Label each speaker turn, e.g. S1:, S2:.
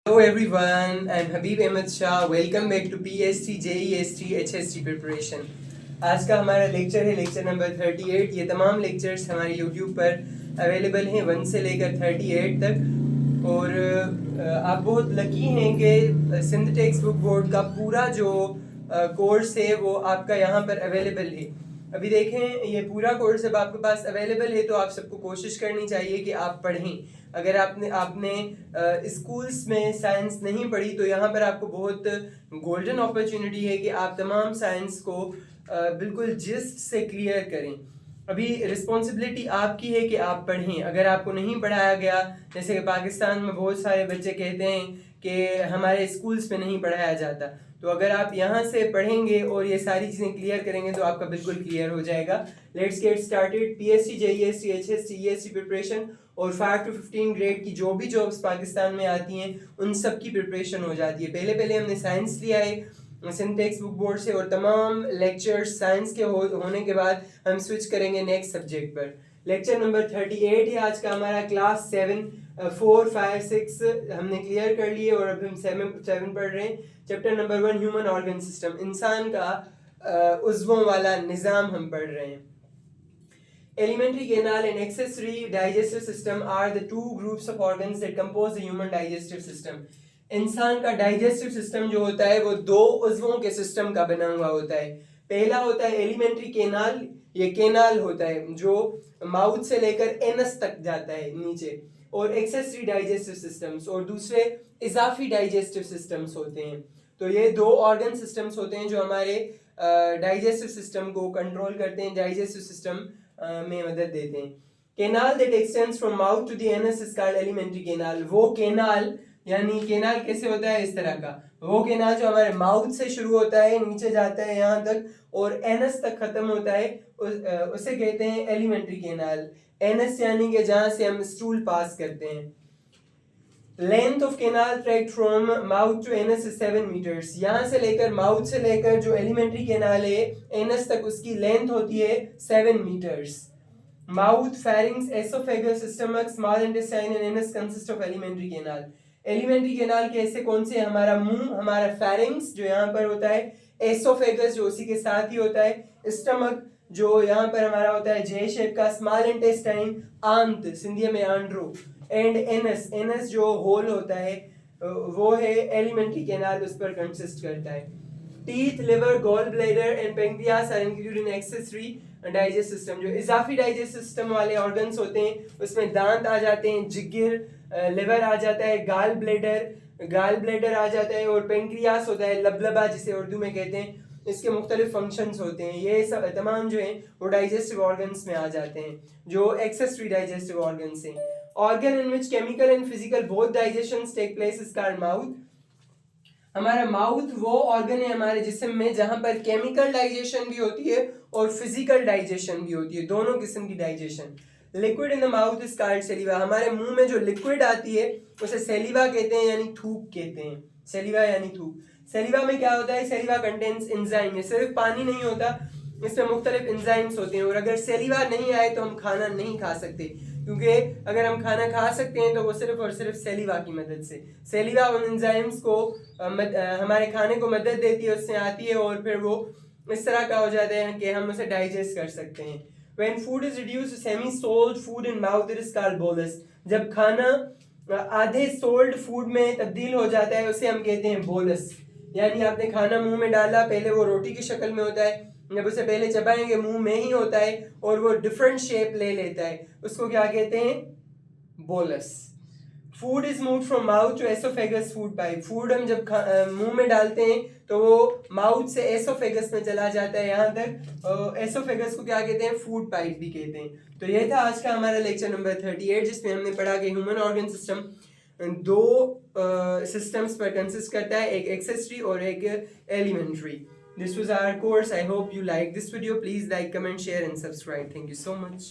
S1: Hello everyone, I'm Habib Ahmed Shah. Welcome back to PST JEST HST preparation. आज का हमारा lecture है lecture number 38. ये तमाम लेक्चर्स हमारे यूट्यूब पर अवेलेबल हैं 1 से लेकर 38 तक. और आप बहुत लकी हैं कि सिंध टेक्स्ट बुक बोर्ड का पूरा जो कोर्स है वो आपका यहाँ पर अवेलेबल है. अभी देखें, ये पूरा कोर्स अब आपके पास अवेलेबल है तो आप सबको कोशिश करनी चाहिए कि आप पढ़ें. अगर आपने स्कूल्स में साइंस नहीं पढ़ी तो यहाँ पर आपको बहुत गोल्डन अपॉर्चुनिटी है कि आप तमाम साइंस को बिल्कुल जिस्ट से क्लियर करें. अभी रिस्पॉन्सिबिलिटी आपकी है कि आप पढ़ें. अगर आपको नहीं पढ़ाया गया, जैसे कि पाकिस्तान में बहुत सारे बच्चे कहते हैं कि हमारे स्कूल्स में नहीं पढ़ाया जाता, तो अगर आप यहाँ से पढ़ेंगे और ये सारी चीज़ें क्लियर करेंगे तो आपका बिल्कुल क्लियर हो जाएगा. Let's get started. PST JEST HST EST preparation और 5 to 15 ग्रेड की जो भी जॉब्स पाकिस्तान में आती हैं उन सब की प्रिपरेशन हो जाती है. पहले हमने साइंस लिया है सिंध टेक्स्ट बुक बोर्ड से, और तमाम लेक्चर्स साइंस के होने के बाद हम स्विच करेंगे नेक्स्ट सब्जेक्ट पर. लेक्चर नंबर 38 है आज का हमारा. क्लास 7 4 5 6 हमने क्लियर कर लिए और अब हम 7 पढ़ रहे हैं. Chapter number 1 human organ system, इंसान का उज़्वों वाला निज़ाम हम पढ़ रहे हैं. Alimentary canal and accessory digestive system are the two groups of organs that compose the human digestive system. इंसान का डाइजेस्टिव सिस्टम जो होता है वो दो उज़्वों के सिस्टम का बना हुआ होता है. पहला होता है एलिमेंट्री केनाल. ये केनाल होता है जो माउथ से लेकर एनस तक जाता है नीचे, और एक्सेसरी डाइजेस्टिव सिस्टम्स, और दूसरे इजाफी डाइजेस्टिव सिस्टम्स होते हैं. तो ये दो ऑर्गन सिस्टम्स होते हैं जो हमारे डाइजेस्टिव सिस्टम को कंट्रोल करते हैं, डाइजेस्टिव सिस्टम में मदद देते हैं. Canal that extends from mouth to the anus is called alimentary canal. वो केनाल, यानी केनाल कैसे होता है, इस तरह का. वो केनाल जो हमारे माउथ से शुरू होता है, नीचे जाता है यहाँ तक और एनस तक खत्म होता है, उसे कहते हैं एलिमेंट्री केनाल. एनस यानी कि जहाँ से हम स्टूल पास करते हैं. Length of canal tract from mouth to anus is 7 meters. यहाँ से लेकर माउथ से लेकर जो एलिमेंट्री केनाल है एनस तक, उसकी लेंथ होती है 7 meters. Mouth, pharynx, oesophagus, stomach, small intestine and anus consist of alimentary canal. Alimentary canal कैसे कौन से? हमारा मुंह, हमारा फेरिंग्स जो यहाँ पर होता है, एसोफेगस जो उसी के साथ ही होता है, स्टमक जो यहाँ पर हमारा होता है जे शेप का, स्मॉल इंटेस्टाइन आंत, सिंधी में आंड्रो, एंड एनस, एनस जो होल होता है वो है एलिमेंट्री केनाल, उस पर कंसिस्ट करता है. Teeth, liver, gall bladder and pancreas are included in accessory digest system. जो इजाफी डाइजेस्ट सिस्टम वाले ऑर्गन्स होते हैं उसमें दांत आ जाते हैं, जिगर, लिवर आ जाता है, गाल ब्लैडर आ जाता है, और पेंक्रियास होता है, लबलबा जिसे उर्दू में कहते हैं. इसके मुख्तलिफ फंक्शंस होते हैं. ये सब तमाम जो हैं वो डाइजेस्टिव ऑर्गन्स में आ जाते हैं, जो एक्सेसरी डाइजेस्टिव ऑर्गन्स हैं. Organ in which chemical and physical both digestions take place is called mouth. हमारा माउथ वो ऑर्गन है हमारे जिस्म में जहां पर केमिकल डाइजेशन भी होती है और फिजिकल डाइजेशन भी होती है, दोनों किस्म की digestion. Liquid in the mouth is called सलीवा. हमारे मुंह में जो लिक्विड आती है उसे सलीवा कहते हैं, यानी थूक कहते हैं. सलीवा यानी थूक. सलीवा में क्या होता है? सलीवा कंटेन्स एंजाइम. ये सिर्फ पानी नहीं होता, इसमें मुख्तलिफ एंजाइम्स होते हैं, और अगर सलीवा नहीं आए तो हम खाना नहीं खा सकते, क्योंकि अगर हम खाना खा सकते हैं तो वो सिर्फ और सिर्फ सलीवा की मदद से. सलीवा उन एंजाइम्स को हमारे खाने को मदद देती है, उससे आती है, और फिर वो इस तरह का हो जाता है कि हम उसे डाइजेस्ट कर सकते हैं. When food is reduced to semi-sold food in mouth, it is called bolus. जब खाना आधे सोल्ड फूड में तब्दील हो जाता है उसे हम कहते हैं बोलस. यानी आपने खाना मुंह में डाला, पहले वो रोटी की शक्ल में होता है, जब उसे पहले चबाएंगे मुंह में ही होता है और वो डिफरेंट शेप ले लेता है, उसको क्या कहते हैं? Bolus. Food is move from mouth to oesophagus food pipe. Food हम जब मुंह में डालते हैं तो वो माउथ से एसोफेगस में चला जाता है यहाँ तक. एसोफेगस को क्या कहते हैं? फूड पाइप भी कहते हैं. तो ये था आज का हमारा लेक्चर नंबर 38, जिसमें हमने पढ़ा कि ह्यूमन ऑर्गन सिस्टम दो सिस्टम्स पर कंसिस्ट करता है, एक एक्सेसरी और एक elementary. This was our course. I hope you like this video. Please like, comment, share and subscribe. Thank you so much.